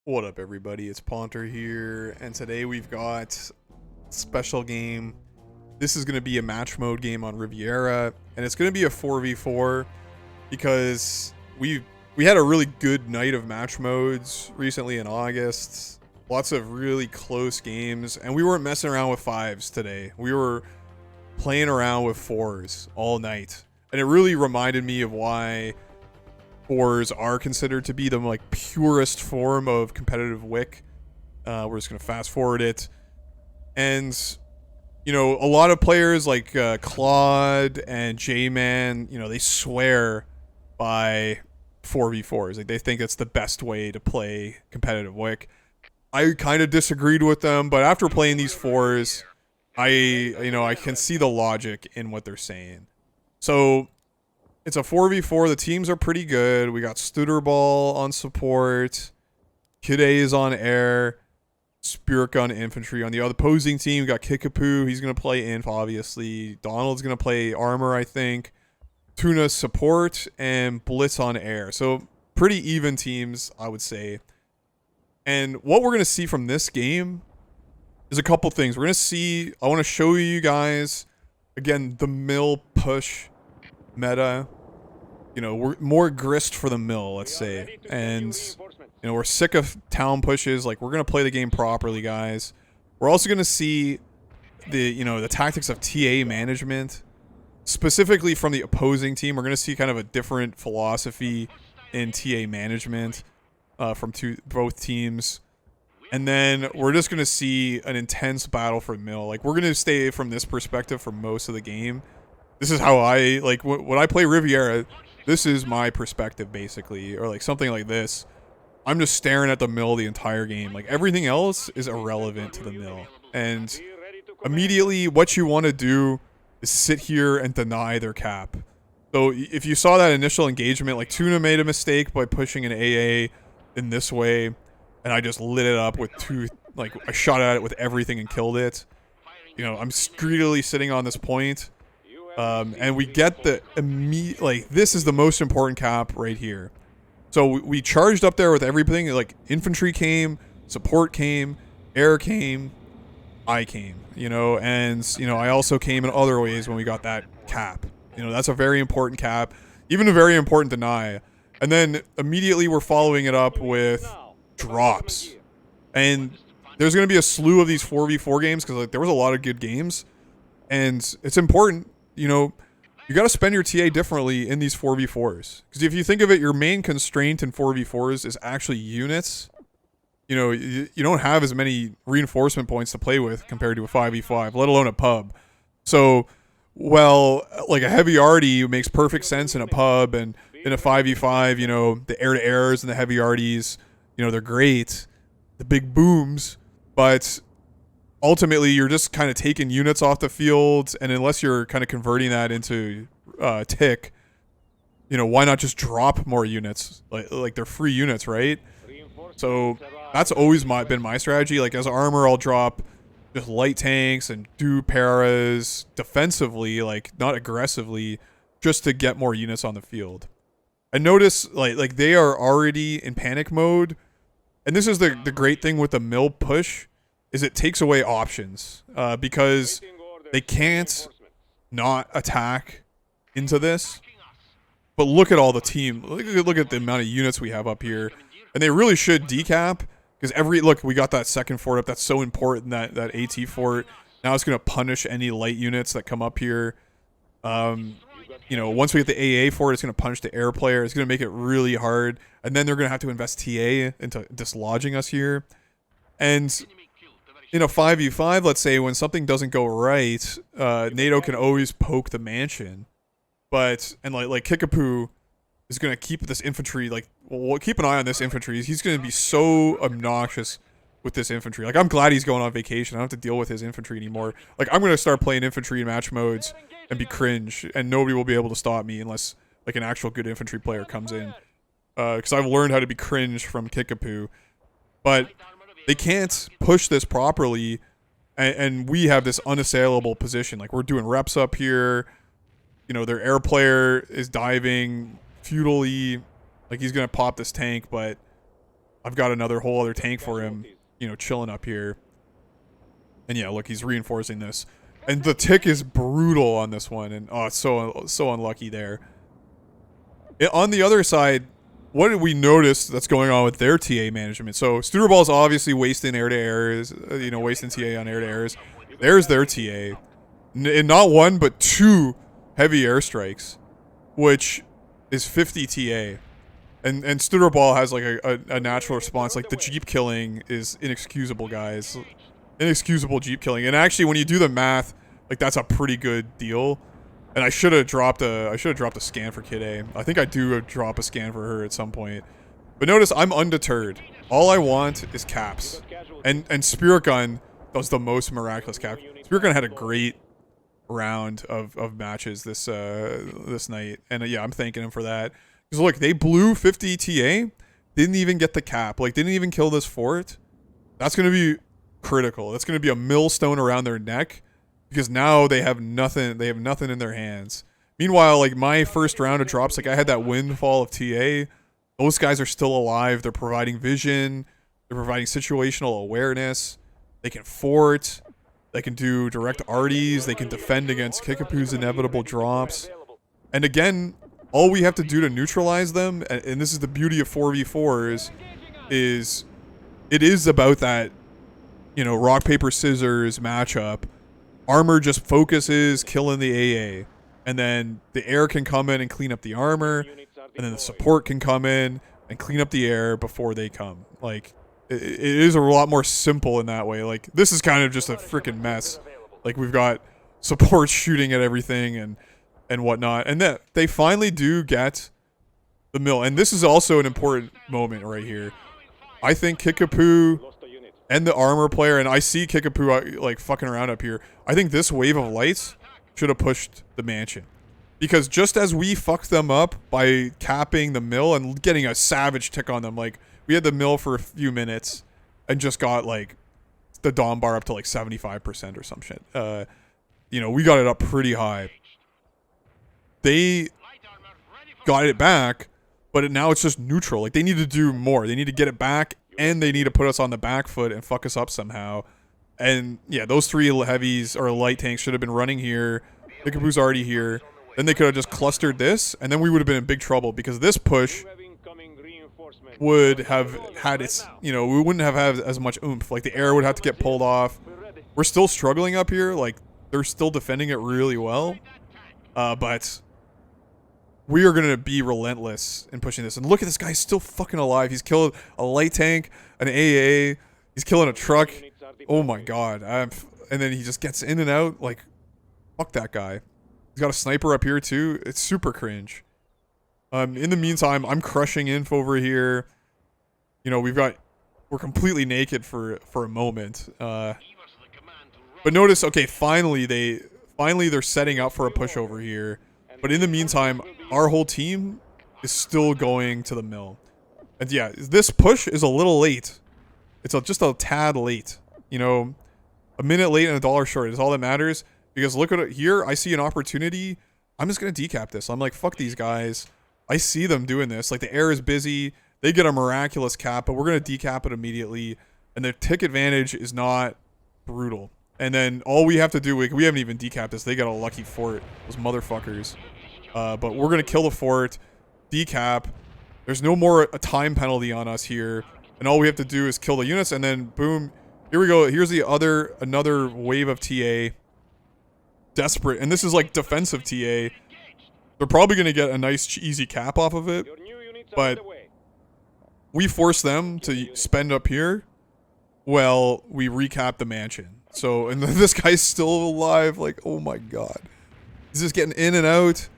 What up, everybody? It's Ponter here, and today we've got special game. This is going to be a match mode game on Riviera, and it's going to be a 4v4 because we had a really good night of match modes recently in August. Lots of really close games, and we weren't messing around with fives today. We were playing around with fours all night, and it really reminded me of why fours are considered to be the purest form of competitive wick. We're just gonna fast forward it, and a lot of players like Claude and J-Man, they swear by 4v4s. Like, they think it's the best way to play competitive wick. I kind of disagreed with them, but after playing these fours, I can see the logic in what they're saying. So it's a 4v4. The teams are pretty good. We got Studerball on support. Kid A is on air. Spirit Gun infantry. On the other opposing team, we got Kickapoo. He's going to play inf, obviously. Donald's going to play armor, I think. Tuna support. And Blitz on air. So pretty even teams, I would say. And what we're going to see from this game is a couple things. We're going to see, I want to show you guys, again, the mill push meta. We're more grist for the mill, let's say. And, we're sick of town pushes. Like, we're going to play the game properly, guys. We're also going to see the tactics of TA management, specifically from the opposing team. We're going to see kind of a different philosophy in TA management from both teams. And then we're just going to see an intense battle for mill. Like, we're going to stay from this perspective for most of the game. This is how I, when I play Riviera, this is my perspective, basically. Or, something like this. I'm just staring at the mill the entire game. Like, everything else is irrelevant to the mill. And immediately, what you want to do is sit here and deny their cap. So, if you saw that initial engagement, Tuna made a mistake by pushing an AA in this way. And I just lit it up with I shot at it with everything and killed it. I'm greedily sitting on this point. And we get the immediate, this is the most important cap right here. So we charged up there with everything. Infantry came, support came, air came, I came, and, I also came in other ways when we got that cap. That's a very important cap, even a very important deny. And then immediately we're following it up with drops. And there's going to be a slew of these 4v4 games because, there was a lot of good games. And it's important. You got to spend your TA differently in these 4v4s. Because if you think of it, your main constraint in 4v4s is actually units. You don't have as many reinforcement points to play with compared to a 5v5, let alone a pub. So, a heavy arty makes perfect sense in a pub, and in a 5v5, the air-to-airs and the heavy arties, they're great. The big booms, but ultimately, you're just kind of taking units off the field, and unless you're kind of converting that into tick, why not just drop more units? Like they're free units, right? So that's always been my strategy. As armor, I'll drop just light tanks and do paras defensively, not aggressively, just to get more units on the field. I notice they are already in panic mode, and this is the great thing with the mill push. Is it takes away options because they can't not attack into this. But look at all the team. Look at the amount of units we have up here. And they really should decap because we got that second fort up. That's so important, that AT fort. Now it's going to punish any light units that come up here. Once we get the AA fort, it's going to punish the air player. It's going to make it really hard. And then they're going to have to invest TA into dislodging us here. And in a 5v5, let's say, when something doesn't go right, NATO can always poke the mansion. But, and Kickapoo is going to keep this infantry, we'll keep an eye on this infantry. He's going to be so obnoxious with this infantry. I'm glad he's going on vacation. I don't have to deal with his infantry anymore. I'm going to start playing infantry in match modes and be cringe, and nobody will be able to stop me unless, an actual good infantry player comes in. Because I've learned how to be cringe from Kickapoo. But they can't push this properly, and we have this unassailable position. We're doing reps up here. Their air player is diving futilely. He's going to pop this tank, but I've got another whole other tank for him, you know, chilling up here. And yeah, look, he's reinforcing this. And the tick is brutal on this one. And oh, it's so unlucky there. On the other side, what did we notice that's going on with their TA management? So Studerball's obviously wasting air-to-airs, you know, wasting TA on air-to-airs. There's their TA. And not one, but 2 heavy airstrikes, which is 50 TA. And Studerball has like a natural response. Like the Jeep killing is inexcusable, guys. Inexcusable Jeep killing. And actually, when you do the math, like that's a pretty good deal. And I should have dropped a scan for Kid A. I think I do drop a scan for her at some point. But notice I'm undeterred. All I want is caps. And Spirit Gun does the most miraculous cap. Spirit Gun had a great round of matches this night. And yeah, I'm thanking him for that. Because look, they blew 50 TA, didn't even get the cap, like didn't even kill this fort. That's gonna be critical. That's gonna be a millstone around their neck, because now they have nothing. They have nothing in their hands. Meanwhile, like my first round of drops, like I had that windfall of TA. Those guys are still alive. They're providing vision. They're providing situational awareness. They can fort. They can do direct arties. They can defend against Kickapoo's inevitable drops. And again, all we have to do to neutralize them, and this is the beauty of 4v4s, is it is about that, you know, rock, paper, scissors matchup. Armor just focuses killing the AA. And then the air can come in and clean up the armor. And then the support can come in and clean up the air before they come. Like, it is a lot more simple in that way. Like, this is kind of just a freaking mess. Like, we've got support shooting at everything and whatnot. And then they finally do get the mill. And this is also an important moment right here. I think Kickapoo and the armor player, and I see Kickapoo like fucking around up here. I think this wave of lights should have pushed the mansion. Because just as we fucked them up by capping the mill and getting a savage tick on them, like we had the mill for a few minutes and just got like the Dom bar up to like 75% or some shit. You know, we got it up pretty high. They got it back, but now it's just neutral. Like they need to do more. They need to get it back, and they need to put us on the back foot and fuck us up somehow. And yeah, those 3 heavies or light tanks should have been running here. Kickapoo's already here. Then they could have just clustered this, and then we would have been in big trouble, because this push would have had its, you know, we wouldn't have had as much oomph. Like the air would have to get pulled off. We're still struggling up here. Like they're still defending it really well. But we are going to be relentless in pushing this. And look at this guy, he's still fucking alive. He's killed a light tank, an AA. He's killing a truck. Oh my god. And then he just gets in and out. Like, fuck that guy. He's got a sniper up here too. It's super cringe. In the meantime, I'm crushing inf over here. You know, we're completely naked for a moment. But notice, okay, finally they're setting up for a push over here. But in the meantime, our whole team is still going to the mill. And yeah, this push is a little late. It's just a tad late. You know, a minute late and $1 short is all that matters. Because look at it here, I see an opportunity. I'm just going to decap this. I'm like, fuck these guys. I see them doing this. Like, the air is busy. They get a miraculous cap, but we're going to decap it immediately. And their tick advantage is not brutal. And then all we have to do, we haven't even decapped this. They got a lucky fort. Those motherfuckers. But we're going to kill the fort, decap. There's no more a time penalty on us here. And all we have to do is kill the units, and then boom. Here we go. Here's another wave of TA. Desperate. And this is like defensive TA. They're probably going to get a nice, easy cap off of it. But we force them to spend up here while we recap the mansion. So, and this guy's still alive. Like, oh my god. He's just getting in and out.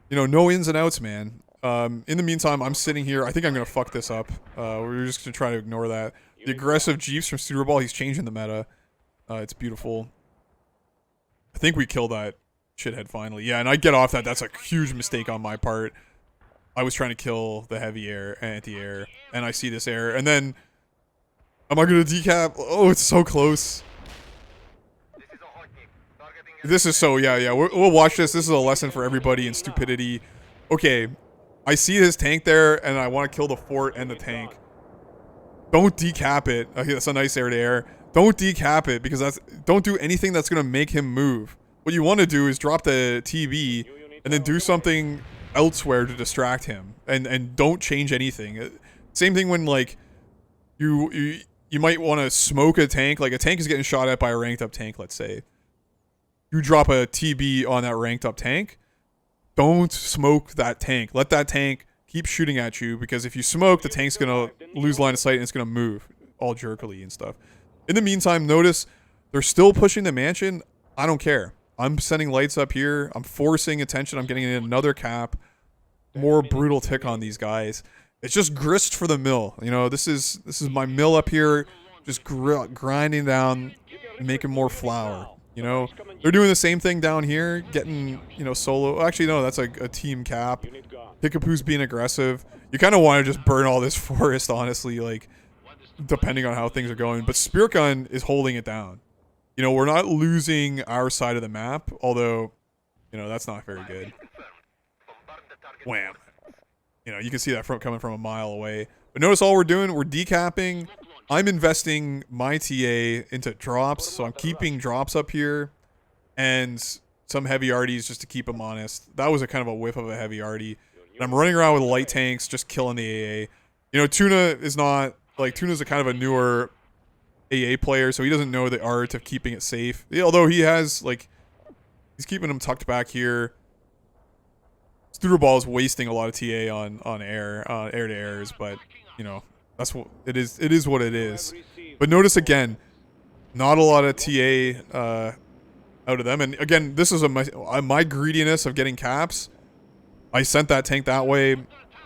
You know, no ins and outs, man. In the meantime, I'm sitting here. I think I'm going to fuck this up. We're just going to try to ignore that. The aggressive Jeeps from Studerball, he's changing the meta. It's beautiful. I think we killed that shithead finally. Yeah, and I get off that. That's a huge mistake on my part. I was trying to kill the heavy air, anti-air, and I see this air. And then, am I going to decap? Oh, it's so close. This is so, yeah. We'll watch this. This is a lesson for everybody in stupidity. Okay, I see his tank there, and I want to kill the fort and the tank. Don't decap it. Okay, that's a nice air-to-air. Don't decap it because don't do anything that's gonna make him move. What you want to do is drop the TB and then do something elsewhere to distract him, and don't change anything. Same thing when like you might want to smoke a tank. Like a tank is getting shot at by a ranked up tank. Let's say you drop a TB on that ranked up tank. Don't smoke that tank. Let that tank keep shooting at you, because if you smoke, the tank's gonna lose line of sight and it's gonna move all jerkily and stuff. In the meantime, notice they're still pushing the mansion. I don't care. I'm sending lights up here. I'm forcing attention. I'm getting in another cap. More brutal tick on these guys. It's just grist for the mill. You know, this is my mill up here, just grinding down, making more flour. You know, they're doing the same thing down here, getting, you know, solo. Actually, no, that's a team cap. Kickapoo's being aggressive. You kind of want to just burn all this forest, honestly, like, depending on how things are going. But Spirit Gun is holding it down. You know, we're not losing our side of the map, although, you know, that's not very good. Wham. You know, you can see that coming from a mile away. But notice all we're doing, we're decapping. I'm investing my TA into drops, so I'm keeping drops up here. And some heavy arties just to keep them honest. That was a kind of a whiff of a heavy arty. And I'm running around with light tanks, just killing the AA. You know, Tuna is not, like, Tuna's a kind of a newer AA player, so he doesn't know the art of keeping it safe. Yeah, although he has, like, he's keeping them tucked back here. Studerball is wasting a lot of TA on air to airs, but, you know, that's what it is. It is what it is. But notice again, not a lot of TA out of them. And again, this is my greediness of getting caps. I sent that tank that way.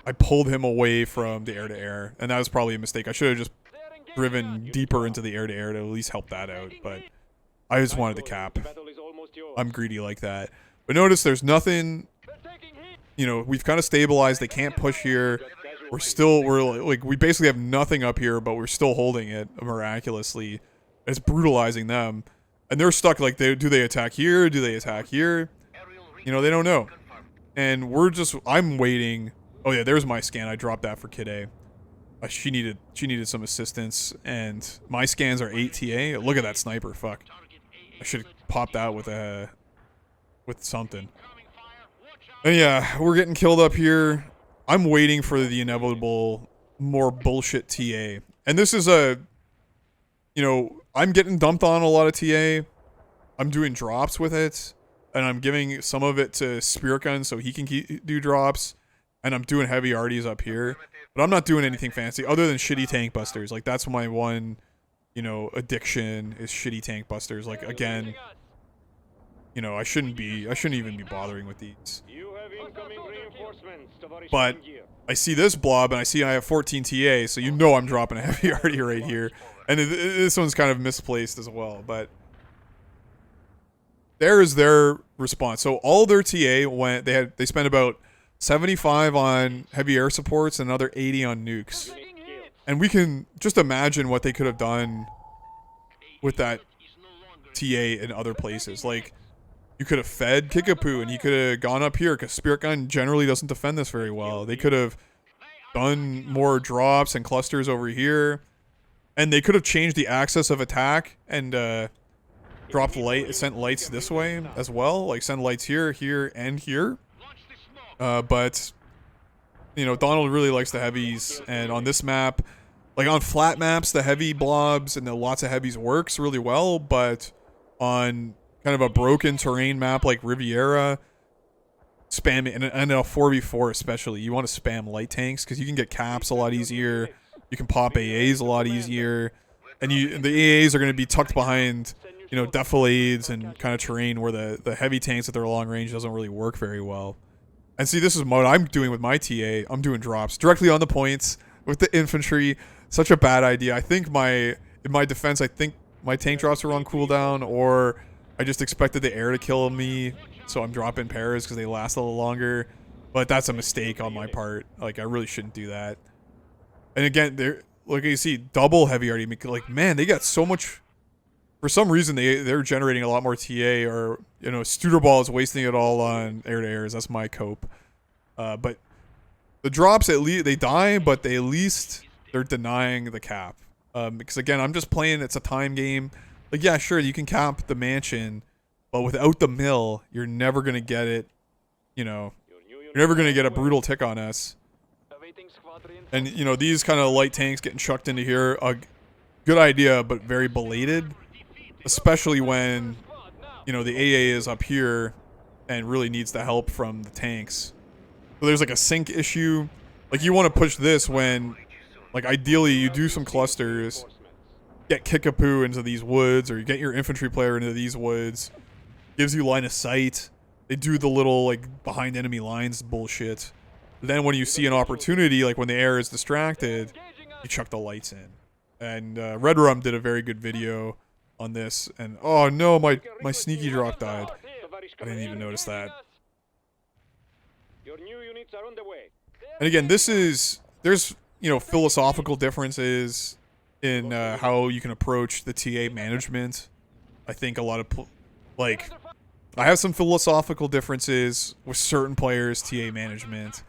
I pulled him away from the air-to-air, and that was probably a mistake. I should have just driven deeper into the air-to-air to at least help that out, but I just wanted the cap. I'm greedy like that. But notice there's nothing, you know, we've kind of stabilized. They can't push here. We basically have nothing up here, but we're still holding it miraculously. It's brutalizing them. And they're stuck, like, do they attack here? Do they attack here? You know, they don't know. And I'm waiting. Oh yeah, there's my scan. I dropped that for Kid A. She needed some assistance, and my scans are 8 TA. Look at that sniper, fuck. I should have popped out with something. And yeah, we're getting killed up here. I'm waiting for the inevitable more bullshit TA. And this is you know, I'm getting dumped on a lot of TA. I'm doing drops with it. And I'm giving some of it to Spirit Gun so he can do drops. And I'm doing heavy arties up here. But I'm not doing anything fancy other than shitty tank busters. Like, that's my one, you know, addiction is shitty tank busters. Like, again, you know, I shouldn't even be bothering with these. But I see this blob, and I see I have 14 TA, so you know I'm dropping a heavy arty right here. And this one's kind of misplaced as well, but there is their response. So all their TA went, they spent about 75 on heavy air supports and another 80 on nukes. And we can just imagine what they could have done with that TA in other places. Like, you could have fed Kickapoo and he could have gone up here, because Spirit Gun generally doesn't defend this very well. They could have done more drops and clusters over here. And they could have changed the axis of attack and sent lights this way as well. Like, send lights here, here, and here. But, you know, Donald really likes the heavies. And on this map, like on flat maps, the heavy blobs and the lots of heavies works really well. But on kind of a broken terrain map like Riviera, spamming, and a 4v4 especially, you want to spam light tanks because you can get caps a lot easier. You can pop AAs a lot easier. And the AAs are going to be tucked behind, you know, defilades and kind of terrain where the heavy tanks at their long range doesn't really work very well. And see, this is what I'm doing with my TA. I'm doing drops directly on the points with the infantry. Such a bad idea. I think in my defense, I think my tank drops are on cooldown, or I just expected the air to kill me, so I'm dropping pairs because they last a little longer. But that's a mistake on my part. Like, I really shouldn't do that. And again, like you see, double heavy arty. Like, man, they got so much. For some reason, they're generating a lot more TA, or, you know, Studerball is wasting it all on air-to-airs. That's my cope. But the drops, at least, they die, but they at least they're denying the cap. Because again, I'm just playing, it's a time game. Like, yeah, sure, you can cap the mansion, but without the mill, you're never going to get it, you know, you're never going to get a brutal tick on us. And, you know, these kind of light tanks getting chucked into here, a good idea, but very belated. Especially when, you know, the AA is up here and really needs the help from the tanks. So there's like a sync issue. Like, you want to push this when, like, ideally you do some clusters, get Kickapoo into these woods, or you get your infantry player into these woods. Gives you line of sight. They do the little, like, behind enemy lines bullshit. But then when you see an opportunity, like when the air is distracted, you chuck the lights in. And Red Rum did a very good video on this. And, oh no, my sneaky drop died. I didn't even notice that. And again, there's, you know, philosophical differences in how you can approach the TA management. I think a lot of, like, I have some philosophical differences with certain players' TA management.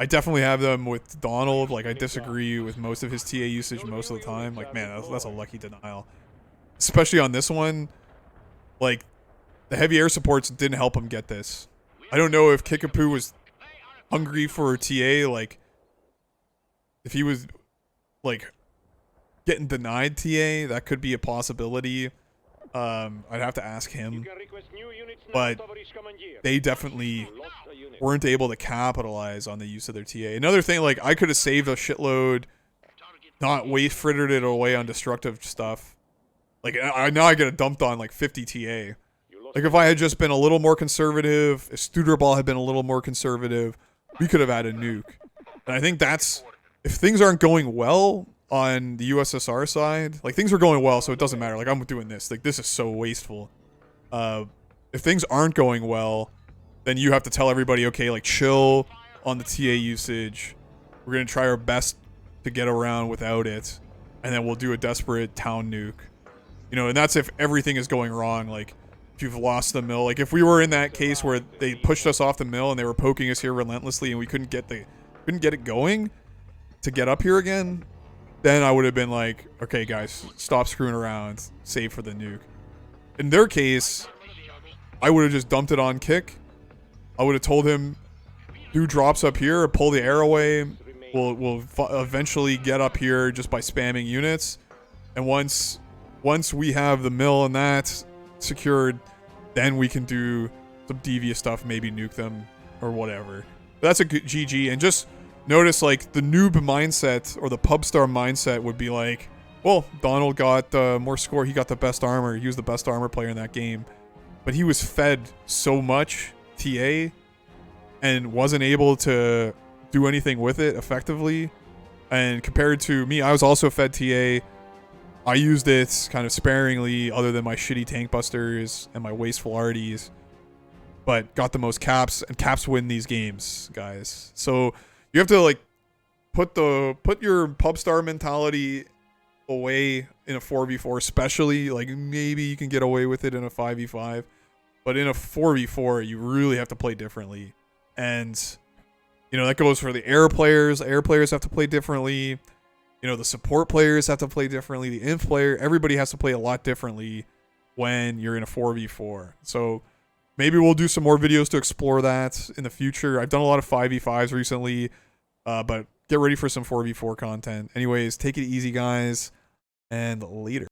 I definitely have them with Donald. Like, I disagree with most of his TA usage most of the time. Like, man, that's a lucky denial. Especially on this one. Like, the heavy air supports didn't help him get this. I don't know if Kickapoo was hungry for a TA. Like, if he was, like, getting denied TA, that could be a possibility. I'd have to ask him. But they definitely weren't able to capitalize on the use of their TA. Another thing, like, I could have saved a shitload, not waste frittered it away on destructive stuff. Like, now I get dumped on like 50 TA. Like, if I had just been a little more conservative, if Studerball had been a little more conservative, we could have had a nuke. And I think that's, if things aren't going well on the USSR side, like, things are going well, so it doesn't matter. Like, I'm doing this. Like, this is so wasteful. If things aren't going well, then you have to tell everybody, okay, like, chill on the TA usage. We're going to try our best to get around without it. And then we'll do a desperate town nuke. You know, and that's if everything is going wrong. Like, if you've lost the mill. Like, if we were in that case where they pushed us off the mill and they were poking us here relentlessly and we couldn't get it going to get up here again, then I would have been like, okay, guys, stop screwing around. Save for the nuke. In their case, I would have just dumped it on Kick. I would have told him, do drops up here, pull the air away. We'll eventually get up here just by spamming units. And once we have the mill and that secured, then we can do some devious stuff, maybe nuke them or whatever. But that's a good GG. And just notice, like, the noob mindset or the pub star mindset would be like, well, Donald got more score. He got the best armor. He was the best armor player in that game. But he was fed so much TA and wasn't able to do anything with it effectively. And compared to me, I was also fed TA. I used it kind of sparingly, other than my shitty tank busters and my wasteful arties, but got the most caps, and caps win these games, guys. So you have to, like, put your pub star mentality away in a 4v4, especially. Like, maybe you can get away with it in a 5v5, but in a 4v4 you really have to play differently. And, you know, that goes for the air players. Air players have to play differently. You know, the support players have to play differently. The inf player, everybody has to play a lot differently when you're in a 4v4. So maybe we'll do some more videos to explore that in the future. I've done a lot of 5v5s recently, but get ready for some 4v4 content. Anyways, take it easy, guys, and later.